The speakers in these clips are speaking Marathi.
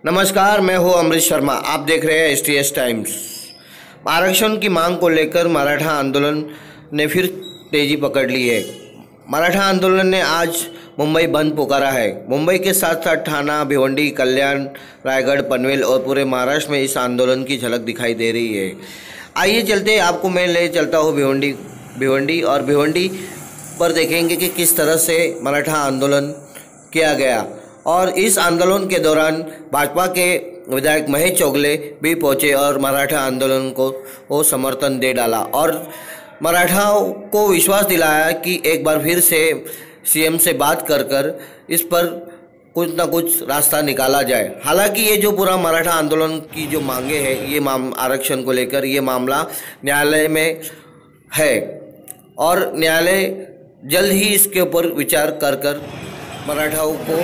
नमस्कार, मैं हूं अमृत शर्मा। आप देख रहे हैं STS टाइम्स। आरक्षण की मांग को लेकर मराठा आंदोलन ने फिर तेजी पकड़ ली है। मराठा आंदोलन ने आज मुंबई बंद पुकारा है। मुंबई के साथ साथ ठाणा, भिवंडी, कल्याण, रायगढ़, पनवेल और पूरे महाराष्ट्र में इस आंदोलन की झलक दिखाई दे रही है। आइए चलते आपको मैं ले चलता हूँ भिवंडी पर देखेंगे कि किस तरह से मराठा आंदोलन किया गया। और इस आंदोलन के दौरान भाजपा के विधायक महेश चोगले भी पहुंचे और मराठा आंदोलन को समर्थन दे डाला और मराठाओं को विश्वास दिलाया कि एक बार फिर से CM से बात कर इस पर कुछ ना कुछ रास्ता निकाला जाए। हालांकि ये जो पूरा मराठा आंदोलन की जो मांगे हैं, ये आरक्षण को लेकर ये मामला न्यायालय में है और न्यायालय जल्द ही इसके ऊपर विचार कर मराठाओं को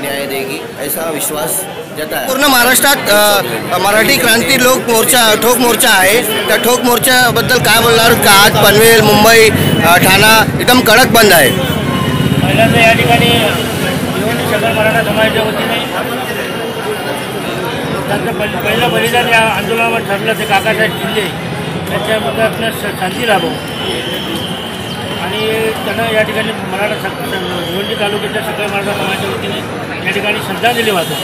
न्याय देगी, ऐसा विश्वास जताया। पूर्ण महाराष्ट्रात मराठी क्रांती लोक मोर्चा ठोक मोर्चा आहे। त्या ठोक मोर्चाबद्दल काय बोलणार का? आज पनवेल, मुंबई, ठाणा एकदम कडक बंद आहे। पहिल्यांदा या ठिकाणी सगळ्या मराठा समाजाच्या वतीने त्यांचं पहिलं बलिदान या आंदोलनावर ठरलं ते काकासाहेब शिंदे यांच्या मुद्द्यातनं शांती लाभो आणि त्यांना या ठिकाणी मराठा भिवंडी तालुक्याच्या सगळ्या मराठा समाजाच्या वतीने या ठिकाणी श्रद्धांजली वाहतो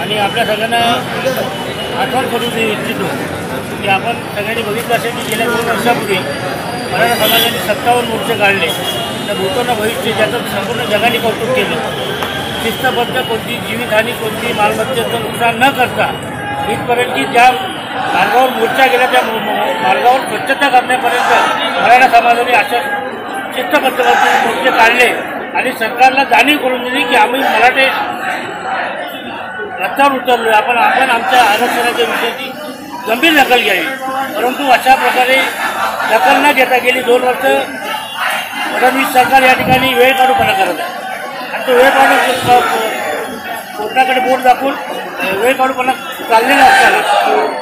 आणि आपल्या सगळ्यांना आठवण करून देऊ इच्छितो की आपण सगळ्यांनी बघितलं असेल की गेल्या 2 वर्षापूर्वी मराठा समाजाने 57 मोर्चे काढले। त्या भूतोना भविष्य ज्याचं संपूर्ण जगाने कौतुक केलं। शिस्तबद्ध कोणती जीवितहानी, कोणती मालमत्तेचं नुकसान न करता इथपर्यंत की ज्या मार्गावर मोर्चा गेला त्या मार्गावर स्वच्छता करण्यापर्यंत मराठा समाजाने अशा शिस्तबद्ध मोर्चे काढले आणि सरकारला जाणीव करून दिली की आम्ही मराठे रस्त्यावर उतरलो, आपण आमच्या आरक्षणाच्या विषयाची गंभीर दखल घ्यावी। परंतु अशा प्रकारे दखल न घेता गेली 2 वर्ष फडणवीस सरकार या ठिकाणी वेळ काढूपणा करत आहे आणि तो वेळ काढून कोर्टाकडे बोट दाखवून वेळ काढूपणा चाललेला असताना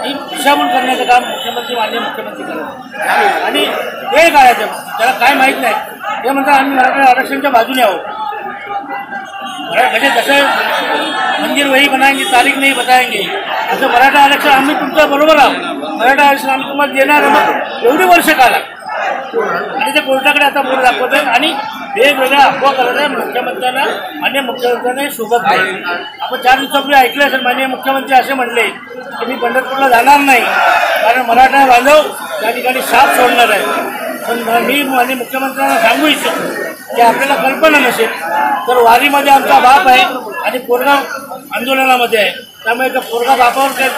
ही दिशाभूल करण्याचं काम माननीय मुख्यमंत्री करत आणि वेळ काढायचं त्याला काय माहीत नाही। ते म्हणतात आम्ही मराठा आरक्षणाच्या बाजूने आहोत, म्हणजे जसं मंदिर वही बनाएंगे तारीख नहीं बताएंगे असं मराठा आरक्षण आम्ही तुमच्या बरोबर आहोत, मराठा आरक्षण आम्ही तुम्हाला देणार आहोत एवढी वर्ष काढा आणि ते कोर्टाकडे आता बोट दाखवत आहेत आणि वेगवेगळ्या अफवा करत आहे। मुख्यमंत्र्यांना माननीय मुख्यमंत्र्यांनी सोबत नाही। आपण 4 दिवसापूर्वी ऐकलं असेल माननीय मुख्यमंत्री असे म्हणले की मी पंढरपूरला जाणार नाही कारण मराठा बांधव त्या ठिकाणी साप सोडणार आहे। पण मी माननीय मुख्यमंत्र्यांना सांगू इच्छितो की आपल्याला कल्पना नसेल तर वारीमध्ये आमचा बाप आहे आणि पोरगा आंदोलनामध्ये आहे, त्यामुळे त्या पोरगा बापावर काही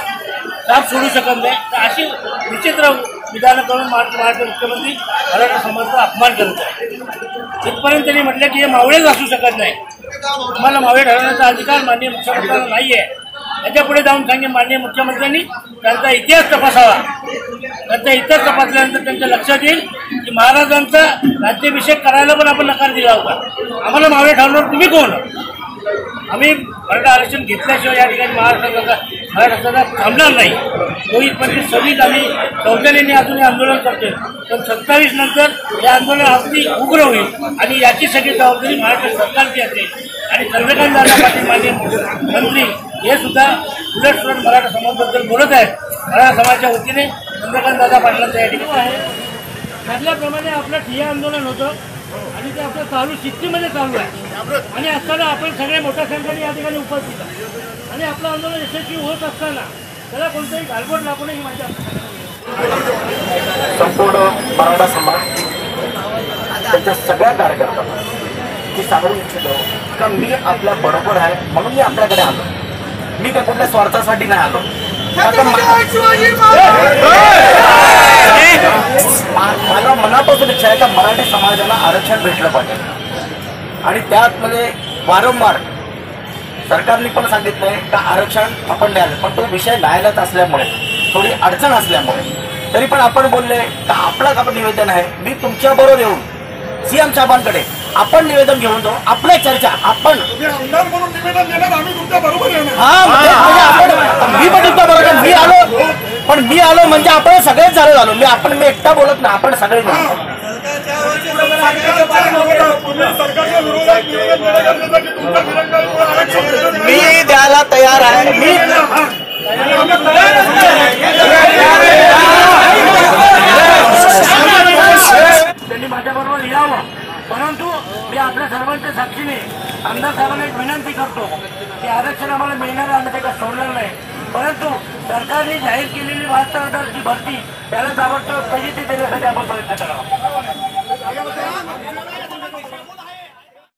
साप सोडू शकत नाही। तर अशी विचित्र विधानं करून महाराष्ट्र मुख्यमंत्री मराठा समाजाचा अपमान करत आहे। इथपर्यंत त्यांनी म्हटलं की हे मावळेच असू शकत नाही, तुम्हाला मावळे ठरवण्याचा अधिकार माननीय मुख्यमंत्र्यांना नाही आहे। त्याच्यापुढे जाऊन सांगेन माननीय मुख्यमंत्र्यांनी त्यांचा इतिहास तपासावा। त्यांचा इतिहास तपासल्यानंतर त्यांच्या लक्षात येईल की महाराजांचा राज्याभिषेक करायला पण आपण नकार दिला होता, आम्हाला मावळे ठरवणार तुम्ही कोण? आम्ही मराठा आरक्षण घेतल्याशिवाय या ठिकाणी महाराष्ट्राचा थांबणार नाही। कोविड 25-26 आम्ही शौचालयाने अजूनही आंदोलन करतोय, पण 27 नंतर हे आंदोलन अगदी उग्र होईल आणि याची सगळी जबाबदारी महाराष्ट्र सरकारची असेल। आणि चंद्रकांत दादा पाटील माननीय मंत्री हे सुद्धा उलटसुलट मराठा समाजाबद्दल बोलत आहेत। मराठा समाजाच्या वतीने चंद्रकांत दादा पाटलांचं या ठिकाणी आहे। ठरल्याप्रमाणे आपलं ठिय्या आंदोलन होतं आणि ते आपलं चालू शिस्तीमध्ये चालू आहे आणि असताना आपण सगळे मोठ्या संख्येने या ठिकाणी उपस्थित आहोत आणि आपलं आंदोलन यशस्वी होत असताना त्याला कोणतंही गालबोट लागू नये ही माझ्या संपूर्ण मराठा समाज त्यांच्या सगळ्या कार्यकर्त्यांना मी सांगू इच्छितो का मी आपल्या बरोबर आहे म्हणून मी आपल्याकडे आलो। मी काही कुठल्या स्वार्थासाठी नाही आलो। मला मनापासून इच्छा आहे का मराठी समाजाला आरक्षण भेटलं पाहिजे आणि त्यामध्ये वारंवार सरकारने पण सांगितलंय का आरक्षण आपण द्यायला, पण तो विषय न्यायालयात असल्यामुळे थोडी अडचण असल्यामुळे तरी पण आपण बोलले का आपलाच आपण निवेदन आहे। मी तुमच्या बरोबर येऊन CM साहेबांकडे आपण निवेदन घेऊन जाऊ, आपल्या चर्चा आपण आमदार म्हणून निवेदन देणार, आम्ही तुमच्या बरोबर येणार। मी पण तुमच्या बरोबर मी आलो म्हणजे आपण सगळेच झालो। मी एकटा बोलत नाही, आपण सगळे सरकारच्या विरोधात निवेदन देण्यासाठी तुमच्या मी द्यायला तयार आहे मी त्यांनी माझ्याबरोबर यावं, परंतु मी आपल्या सर्वांच्या साक्षीने आमदार साहेबांना एक विनंती करतो की आरक्षण आम्हाला मिळणार आम्ही ते का सोडणार नाही, परंतु सरकारने जाहीर केलेली 72,000ची भरती त्याला ताबडतोब स्थगिती देण्यासाठी आपण प्रयत्न करावा.